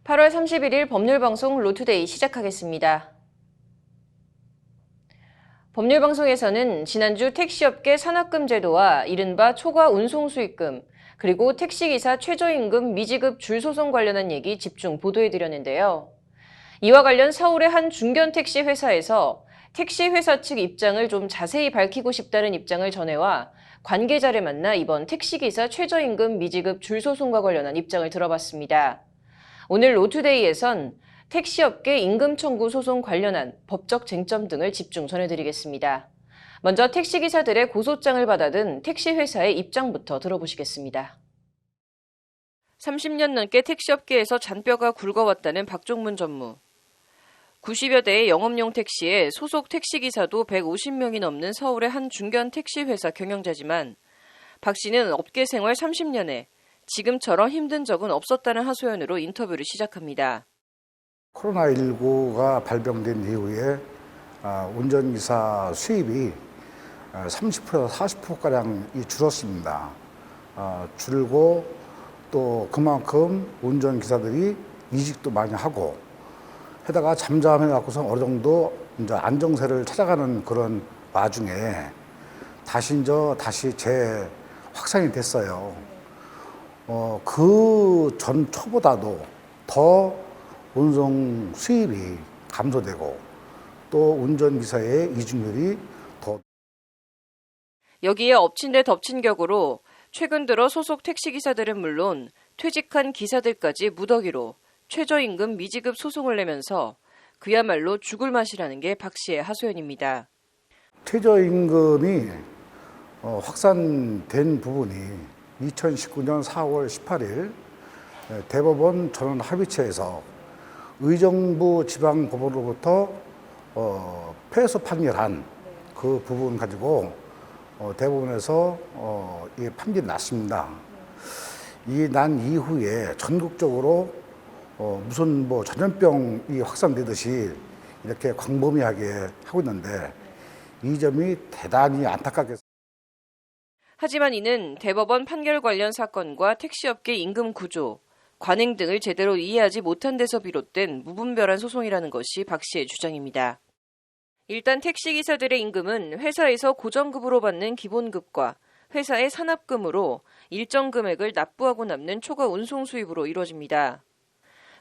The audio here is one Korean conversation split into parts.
8월 31일 법률방송 로투데이 시작하겠습니다. 법률방송에서는 지난주 택시업계 산학금 제도와 이른바 초과 운송수익금, 그리고 택시기사 최저임금 미지급 줄소송 관련한 얘기 집중 보도해드렸는데요. 이와 관련 서울의 한 중견 택시 회사에서 택시 회사 측 입장을 좀 자세히 밝히고 싶다는 입장을 전해와 관계자를 만나 이번 택시기사 최저임금 미지급 줄소송과 관련한 입장을 들어봤습니다. 오늘 로투데이에선 택시업계 임금 청구 소송 관련한 법적 쟁점 등을 집중 전해드리겠습니다. 먼저 택시기사들의 고소장을 받아든 택시회사의 입장부터 들어보시겠습니다. 30년 넘게 택시업계에서 잔뼈가 굵어왔다는 박종문 전무. 90여 대의 영업용 택시에 소속 택시기사도 150명이 넘는 서울의 한 중견 택시회사 경영자지만 박 씨는 업계 생활 30년에 지금처럼 힘든 적은 없었다는 하소연으로 인터뷰를 시작합니다. 코로나19가 발병된 이후에 운전기사 수입이 30%에서 40%가량 줄었습니다. 줄고 또 그만큼 운전기사들이 이직도 많이 하고 해다가 잠잠해갖고서 어느 정도 이제 안정세를 찾아가는 그런 와중에 다시 재확산이 됐어요. 그 전초보다도 더 운송 수입이 감소되고 또 운전기사의 이직률이 더. 여기에 엎친 데 덮친 격으로 최근 들어 소속 택시기사들은 물론 퇴직한 기사들까지 무더기로 최저임금 미지급 소송을 내면서 그야말로 죽을 맛이라는 게 박 씨의 하소연입니다. 최저임금이 확산된 부분이 2019년 4월 18일 대법원 전원합의체에서 의정부 지방법원으로부터 패소 판결한 그 부분 가지고 대법원에서 이 판결이 났습니다. 이 난 이후에 전국적으로 무슨 전염병이 확산되듯이 이렇게 광범위하게 하고 있는데 이 점이 대단히 안타깝게. 하지만 이는 대법원 판결 관련 사건과 택시업계 임금 구조, 관행 등을 제대로 이해하지 못한 데서 비롯된 무분별한 소송이라는 것이 박 씨의 주장입니다. 일단 택시기사들의 임금은 회사에서 고정급으로 받는 기본급과 회사의 산업금으로 일정 금액을 납부하고 남는 초과 운송 수입으로 이루어집니다.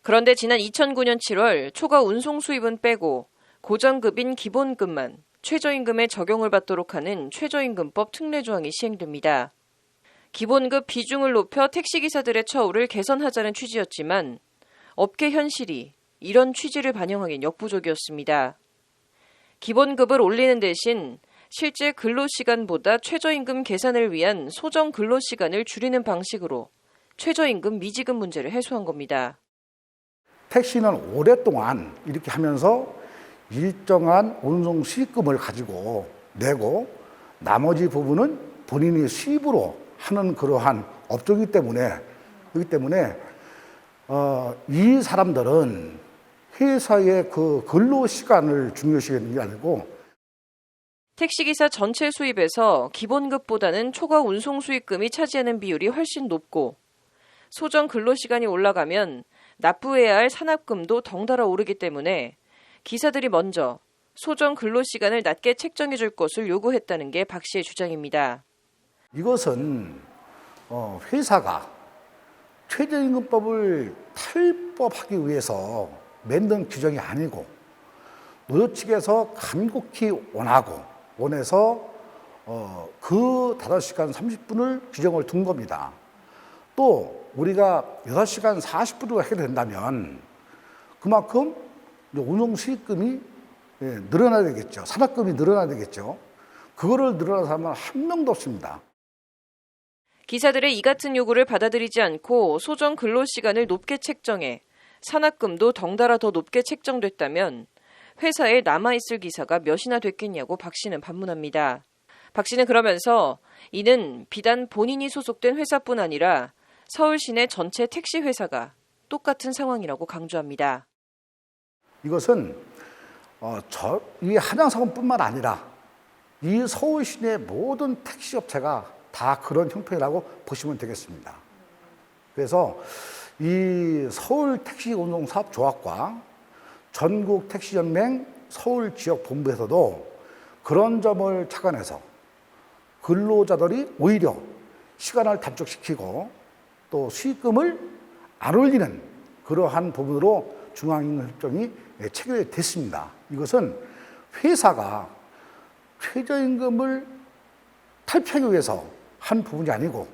그런데 지난 2009년 7월 초과 운송 수입은 빼고 고정급인 기본급만 최저임금에 적용을 받도록 하는 최저임금법 특례조항이 시행됩니다. 기본급 비중을 높여 택시기사들의 처우를 개선하자는 취지였지만 업계 현실이 이런 취지를 반영하기엔 역부족이었습니다. 기본급을 올리는 대신 실제 근로시간보다 최저임금 계산을 위한 소정 근로시간을 줄이는 방식으로 최저임금 미지급 문제를 해소한 겁니다. 택시는 오랫동안 이렇게 하면서 일정한 운송 수익금을 가지고 내고 나머지 부분은 본인이 수입으로 하는 그러한 업종이기 때문에 이 사람들은 회사의 그 근로 시간을 중요시하는 게 아니고 택시기사 전체 수입에서 기본급보다는 초과 운송 수익금이 차지하는 비율이 훨씬 높고 소정 근로시간이 올라가면 납부해야 할 산업금도 덩달아 오르기 때문에 기사들이 먼저 소정 근로시간을 낮게 책정해 줄 것을 요구했다는 게 박 씨의 주장입니다. 이것은 회사가 최저임금법을 탈법하기 위해서 만든 규정이 아니고 노조 측에서 간곡히 원해서 그 5시간 30분을 규정을 둔 겁니다. 또 우리가 6시간 40분으로 하게 된다면 그만큼 운송 수익금이 늘어나야 되겠죠. 산업금이 늘어나야 되겠죠. 그거를 늘어나는 사람은 한 명도 없습니다. 기사들의 이 같은 요구를 받아들이지 않고 소정 근로시간을 높게 책정해 산업금도 덩달아 더 높게 책정됐다면 회사에 남아있을 기사가 몇이나 됐겠냐고 박 씨는 반문합니다. 박 씨는 그러면서 이는 비단 본인이 소속된 회사뿐 아니라 서울 시내 전체 택시 회사가 똑같은 상황이라고 강조합니다. 이것은 이 한양사건뿐만 아니라 이 서울 시내 모든 택시업체가 다 그런 형편이라고 보시면 되겠습니다. 그래서 이 서울택시운송사업조합과 전국택시연맹 서울지역본부에서도 그런 점을 착안해서 근로자들이 오히려 시간을 단축시키고 또 수익금을 안 올리는 그러한 부분으로 중앙임금협정이 체결이 됐습니다. 이것은 회사가 최저임금을 탈피하기 위해서 한 부분이 아니고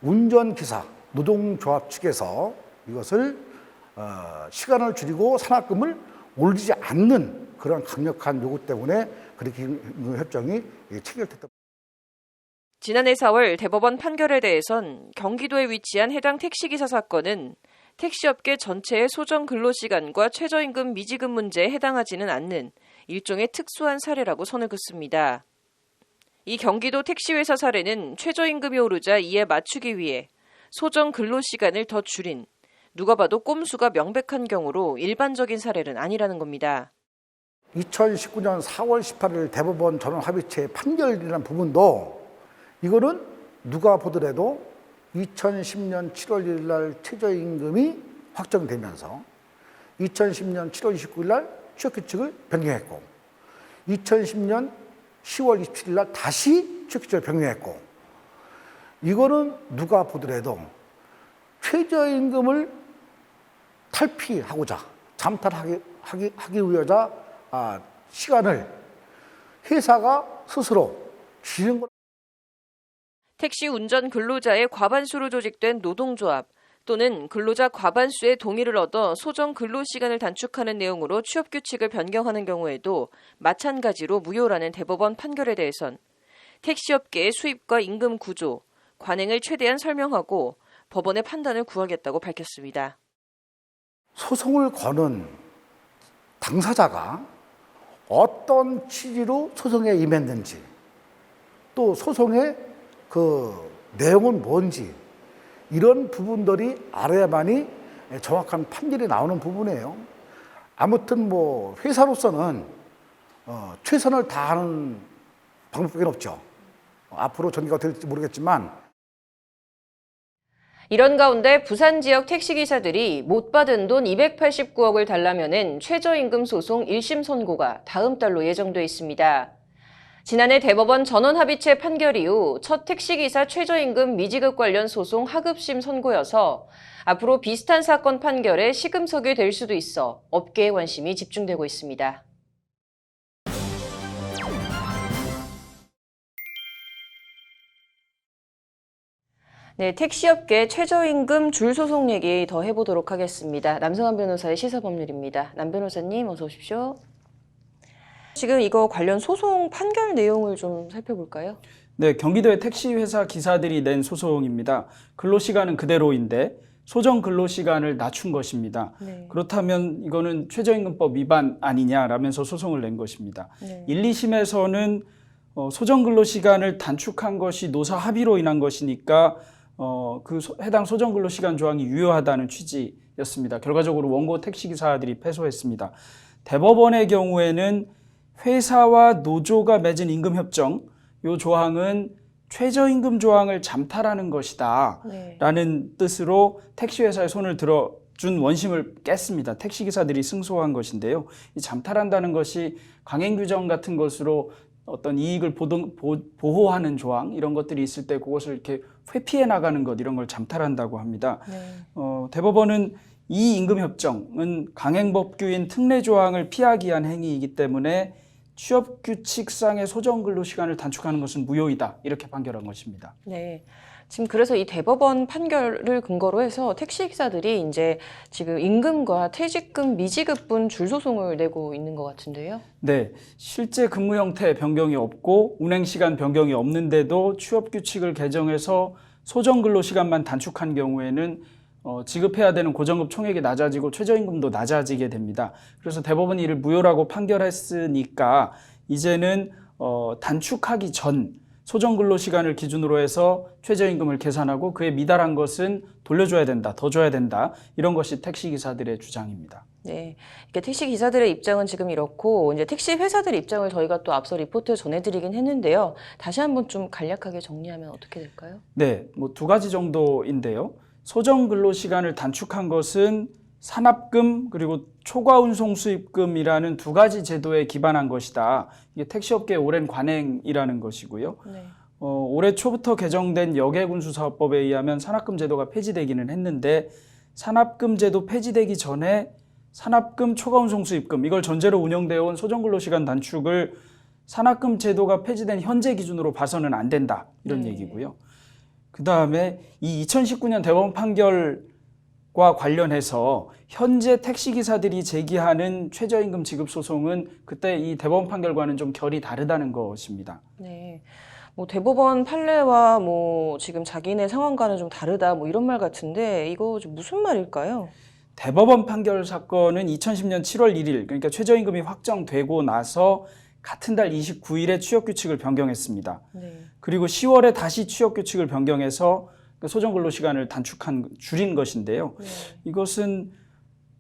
운전기사, 노동조합 측에서 이것을 시간을 줄이고 산학금을 올리지 않는 그런 강력한 요구 때문에 그렇게 협정이 체결됐다. 지난해 4월 대법원 판결에 대해선 경기도에 위치한 해당 택시기사 사건은 택시업계 전체의 소정 근로시간과 최저임금 미지급 문제에 해당하지는 않는 일종의 특수한 사례라고 선을 긋습니다. 이 경기도 택시회사 사례는 최저임금이 오르자 이에 맞추기 위해 소정 근로시간을 더 줄인 누가 봐도 꼼수가 명백한 경우로 일반적인 사례는 아니라는 겁니다. 2019년 4월 18일 대법원 전원합의체 판결이라는 부분도 이거는 누가 보더라도 2010년 7월 1일 날 최저임금이 확정되면서 2010년 7월 29일 날 취업규칙을 변경했고 2010년 10월 27일 날 다시 취업규칙을 변경했고 이거는 누가 보더라도 최저임금을 탈피하고자 잠탈하기 위하자 시간을 회사가 스스로 줄이는 것. 택시 운전 근로자의 과반수로 조직된 노동조합 또는 근로자 과반수의 동의를 얻어 소정 근로시간을 단축하는 내용으로 취업규칙을 변경하는 경우에도 마찬가지로 무효라는 대법원 판결에 대해선 택시업계의 수입과 임금 구조, 관행을 최대한 설명하고 법원의 판단을 구하겠다고 밝혔습니다. 소송을 거는 당사자가 어떤 취지로 소송에 임했는지 또 소송의 그 내용은 뭔지 이런 부분들이 알아야만이 정확한 판결이 나오는 부분이에요. 아무튼 뭐 회사로서는 최선을 다하는 방법밖에 없죠. 앞으로 전개가 될지 모르겠지만 이런 가운데 부산 지역 택시기사들이 못 받은 돈 289억을 달라며는 최저임금 소송 1심 선고가 다음 달로 예정돼 있습니다. 지난해 대법원 전원합의체 판결 이후 첫 택시기사 최저임금 미지급 관련 소송 하급심 선고여서 앞으로 비슷한 사건 판결에 시금석이 될 수도 있어 업계의 관심이 집중되고 있습니다. 네, 택시업계 최저임금 줄 소송 얘기 더 해보도록 하겠습니다. 남성환 변호사의 시사법률입니다. 남 변호사님 어서 오십시오. 지금 이거 관련 소송 판결 내용을 좀 살펴볼까요? 네, 경기도의 택시회사 기사들이 낸 소송입니다. 근로시간은 그대로인데 소정 근로시간을 낮춘 것입니다. 네. 그렇다면 이거는 최저임금법 위반 아니냐라면서 소송을 낸 것입니다. 네. 1, 2심에서는 소정 근로시간을 단축한 것이 노사 합의로 인한 것이니까 해당 소정 근로시간 조항이 유효하다는 취지였습니다. 결과적으로 원고 택시기사들이 패소했습니다. 대법원의 경우에는 회사와 노조가 맺은 임금협정, 이 조항은 최저임금 조항을 잠탈하는 것이다 라는 뜻으로 택시회사에 손을 들어준 원심을 깼습니다. 택시기사들이 승소한 것인데요. 이 잠탈한다는 것이 강행규정 같은 것으로 어떤 이익을 보호하는 조항 이런 것들이 있을 때 그것을 이렇게 회피해 나가는 것 이런 걸 잠탈한다고 합니다. 대법원은 이 임금협정은 강행법규인 특례조항을 피하기 위한 행위이기 때문에 취업규칙상의 소정근로시간을 단축하는 것은 무효이다 이렇게 판결한 것입니다. 네. 지금 그래서 이 대법원 판결을 근거로 해서 택시기사들이 이제 지금 임금과 퇴직금 미지급분 줄소송을 내고 있는 것 같은데요. 네, 실제 근무 형태 변경이 없고 운행시간 변경이 없는데도 취업규칙을 개정해서 소정근로시간만 단축한 경우에는 지급해야 되는 고정급 총액이 낮아지고 최저임금도 낮아지게 됩니다. 그래서 대법원이 이를 무효라고 판결했으니까 이제는 단축하기 전 소정근로시간을 기준으로 해서 최저임금을 계산하고 그에 미달한 것은 돌려줘야 된다, 더 줘야 된다 이런 것이 택시기사들의 주장입니다. 네, 이게 택시 기사들의 입장은 지금 이렇고 이제 택시 회사들 입장을 저희가 또 앞서 리포트에 전해드리긴 했는데요. 다시 한번 좀 간략하게 정리하면 어떻게 될까요? 네, 뭐 두 가지 정도인데요. 소정 근로시간을 단축한 것은 산합금 그리고 초과운송 수입금이라는 두 가지 제도에 기반한 것이다. 이게 택시업계의 오랜 관행이라는 것이고요. 네. 올해 초부터 개정된 여객운수사업법에 의하면 산합금 제도가 폐지되기는 했는데 산합금 제도 폐지되기 전에 산합금 초과운송 수입금 이걸 전제로 운영되어 온 소정근로시간 단축을 산합금 제도가 폐지된 현재 기준으로 봐서는 안 된다. 이런 얘기고요. 그다음에 이 2019년 대법원 판결과 관련해서 현재 택시기사들이 제기하는 최저임금 지급 소송은 그때 이 대법원 판결과는 좀 결이 다르다는 것입니다. 네. 뭐 대법원 판례와 뭐 지금 자기네 상황과는 좀 다르다 뭐 이런 말 같은데 이거 좀 무슨 말일까요? 대법원 판결 사건은 2010년 7월 1일 그러니까 최저임금이 확정되고 나서 같은 달 29일에 취업규칙을 변경했습니다. 네. 그리고 10월에 다시 취업규칙을 근로시간을 소정근로시간을 줄인 것인데요. 네. 이것은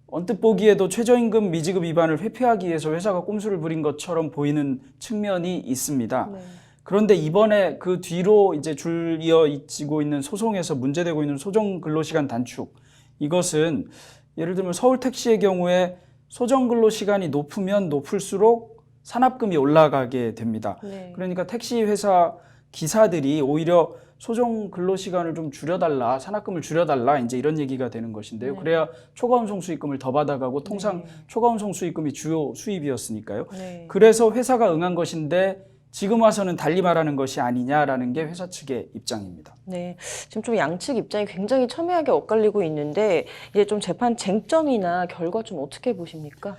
언뜻 보기에도 최저임금 미지급 위반을 회피하기 위해서 회사가 꼼수를 부린 것처럼 보이는 측면이 있습니다. 네. 그런데 이번에 그 뒤로 이제 줄이어 있고 있는 소송에서 문제되고 있는 소정근로시간 단축 이것은 예를 들면 서울택시의 경우에 소정근로시간이 높으면 높을수록 산합금이 올라가게 됩니다. 네. 그러니까 택시 회사 기사들이 오히려 소정 근로시간을 좀 줄여달라, 산합금을 줄여달라 이제 이런 얘기가 되는 것인데요. 네. 그래야 초과운송 수익금을 더 받아가고 통상 네. 초과운송 수익금이 주요 수입이었으니까요. 네. 그래서 회사가 응한 것인데 지금 와서는 달리 말하는 것이 아니냐라는 게 회사 측의 입장입니다. 네, 지금 좀 양측 입장이 굉장히 첨예하게 엇갈리고 있는데 이제 좀 재판 쟁점이나 결과 좀 어떻게 보십니까?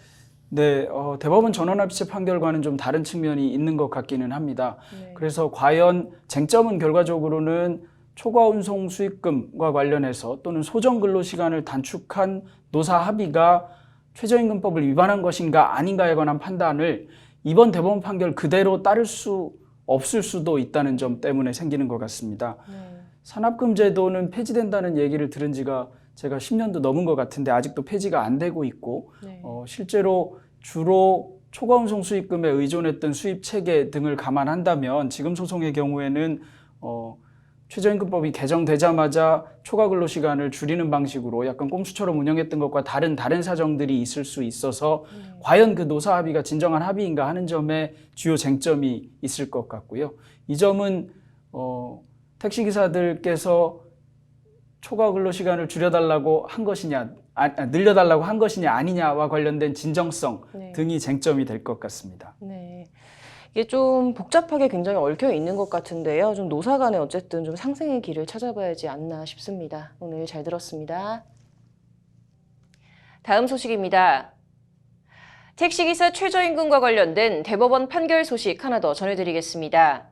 네, 대법원 전원합의체 판결과는 좀 다른 측면이 있는 것 같기는 합니다. 네. 그래서 과연 쟁점은 결과적으로는 초과운송 수익금과 관련해서 또는 소정근로시간을 단축한 노사 합의가 최저임금법을 위반한 것인가 아닌가에 관한 판단을 이번 대법원 판결 그대로 따를 수 없을 수도 있다는 점 때문에 생기는 것 같습니다. 네. 산합금 제도는 폐지된다는 얘기를 들은 지가 제가 10년도 넘은 것 같은데 아직도 폐지가 안 되고 있고 네. 실제로 주로 초과운송 수익금에 의존했던 수입 체계 등을 감안한다면 지금 소송의 경우에는 최저임금법이 개정되자마자 초과근로시간을 줄이는 방식으로 약간 꼼수처럼 운영했던 것과 다른 사정들이 있을 수 있어서 과연 그 노사 합의가 진정한 합의인가 하는 점에 주요 쟁점이 있을 것 같고요. 이 점은 택시기사들께서 초과근로시간을 줄여달라고 한 것이냐 늘려달라고 한 것이냐 아니냐와 관련된 진정성 네. 등이 쟁점이 될 것 같습니다. 네. 이게 좀 복잡하게 굉장히 얽혀 있는 것 같은데요. 좀 노사 간에 어쨌든 좀 상생의 길을 찾아봐야지 않나 싶습니다. 오늘 잘 들었습니다. 다음 소식입니다. 택시기사 최저임금과 관련된 대법원 판결 소식 하나 더 전해드리겠습니다.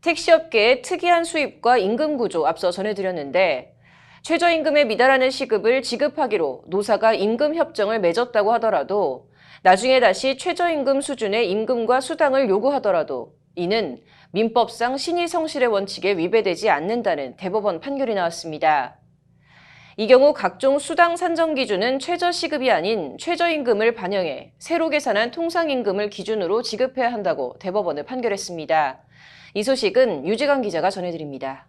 택시업계의 특이한 수입과 임금 구조 앞서 전해드렸는데 최저임금에 미달하는 시급을 지급하기로 노사가 임금 협정을 맺었다고 하더라도 나중에 다시 최저임금 수준의 임금과 수당을 요구하더라도 이는 민법상 신의성실의 원칙에 위배되지 않는다는 대법원 판결이 나왔습니다. 이 경우 각종 수당 산정 기준은 최저시급이 아닌 최저임금을 반영해 새로 계산한 통상임금을 기준으로 지급해야 한다고 대법원은 판결했습니다. 이 소식은 유지강 기자가 전해드립니다.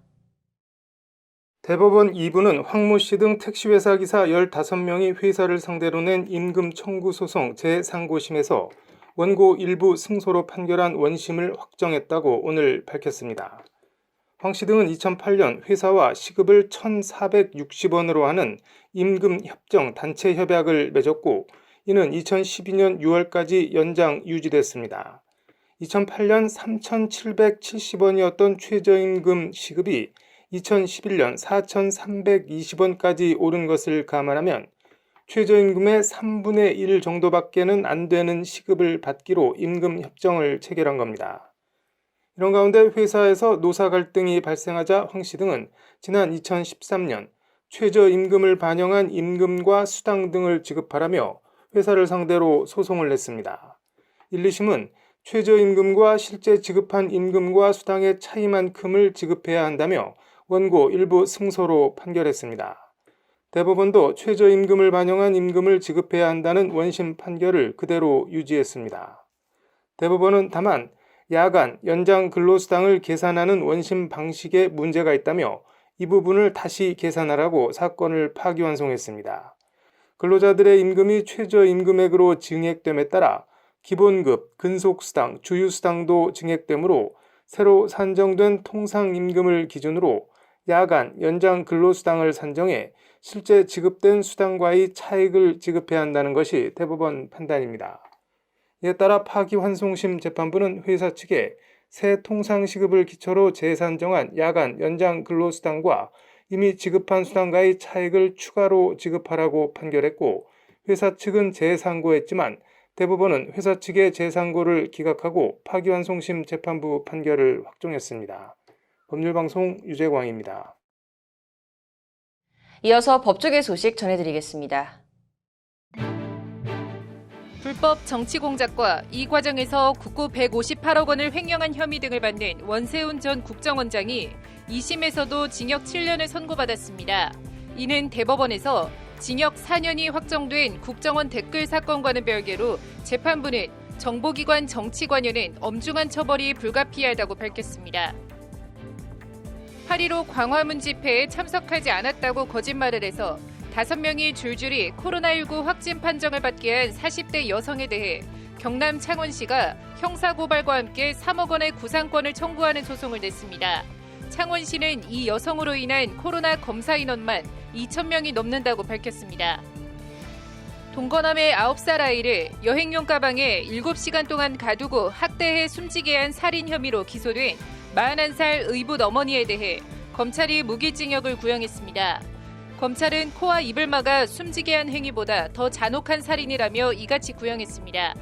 대법원 2부는 황모 씨 등 택시회사 기사 15명이 회사를 상대로 낸 임금 청구 소송 제3고심에서 원고 일부 승소로 판결한 원심을 확정했다고 오늘 밝혔습니다. 황 씨 등은 2008년 회사와 시급을 1,460원으로 하는 임금 협정 단체 협약을 맺었고 이는 2012년 6월까지 연장 유지됐습니다. 2008년 3,770원이었던 최저임금 시급이 2011년 4,320원까지 오른 것을 감안하면 최저임금의 3분의 1 정도밖에는 안 되는 시급을 받기로 임금 협정을 체결한 겁니다. 이런 가운데 회사에서 노사 갈등이 발생하자 황 씨 등은 지난 2013년 최저임금을 반영한 임금과 수당 등을 지급하라며 회사를 상대로 소송을 냈습니다. 1, 2심은 최저임금과 실제 지급한 임금과 수당의 차이만큼을 지급해야 한다며 원고 일부 승소로 판결했습니다. 대법원도 최저임금을 반영한 임금을 지급해야 한다는 원심 판결을 그대로 유지했습니다. 대법원은 다만 야간, 연장 근로수당을 계산하는 원심 방식에 문제가 있다며 이 부분을 다시 계산하라고 사건을 파기환송했습니다. 근로자들의 임금이 최저임금액으로 증액됨에 따라 기본급, 근속수당, 주휴수당도 증액되므로 새로 산정된 통상임금을 기준으로 야간, 연장 근로수당을 산정해 실제 지급된 수당과의 차익을 지급해야 한다는 것이 대법원 판단입니다. 이에 따라 파기환송심 재판부는 회사 측에 새 통상시급을 기초로 재산정한 야간, 연장 근로수당과 이미 지급한 수당과의 차익을 추가로 지급하라고 판결했고, 회사 측은 재상고했지만 대법원은 회사 측의 재상고를 기각하고 파기환송심 재판부 판결을 확정했습니다. 법률방송 유재광입니다. 이어서 법조계 소식 전해드리겠습니다. 불법 정치 공작과 이 과정에서 국고 158억 원을 횡령한 혐의 등을 받는 원세훈 전 국정원장이 2심에서도 징역 7년을 선고받았습니다. 이는 대법원에서 징역 4년이 확정된 국정원 댓글 사건과는 별개로 재판부는 정보기관 정치 관여는 엄중한 처벌이 불가피하다고 밝혔습니다. 8.15 광화문 집회에 참석하지 않았다고 거짓말을 해서 5명이 줄줄이 코로나19 확진 판정을 받게 한 40대 여성에 대해 경남 창원시가 형사고발과 함께 3억 원의 구상권을 청구하는 소송을 냈습니다. 창원시는 이 여성으로 인한 코로나 검사 인원만 2,000명이 넘는다고 밝혔습니다. 동거남의 9살 아이를 여행용 가방에 7시간 동안 가두고 학대해 숨지게 한 살인 혐의로 기소된 41살 의붓 어머니에 대해 검찰이 무기징역을 구형했습니다. 검찰은 코와 입을 막아 숨지게 한 행위보다 더 잔혹한 살인이라며 이같이 구형했습니다.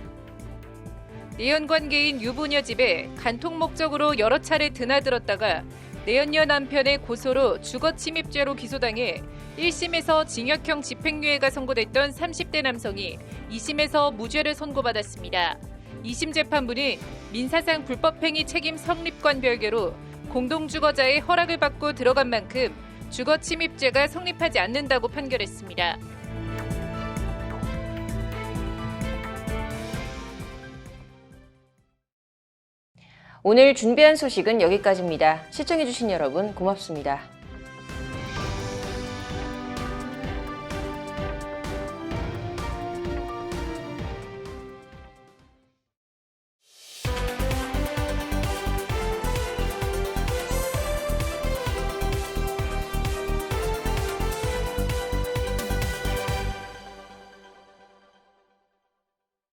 내연관계인 유부녀 집에 간통 목적으로 여러 차례 드나들었다가 내연녀 남편의 고소로 주거침입죄로 기소당해 1심에서 징역형 집행유예가 선고됐던 30대 남성이 2심에서 무죄를 선고받았습니다. 2심 재판부는 민사상 불법행위 책임 성립과는 별개로 공동주거자의 허락을 받고 들어간 만큼 주거침입죄가 성립하지 않는다고 판결했습니다. 오늘 준비한 소식은 여기까지입니다. 시청해주신 여러분 고맙습니다.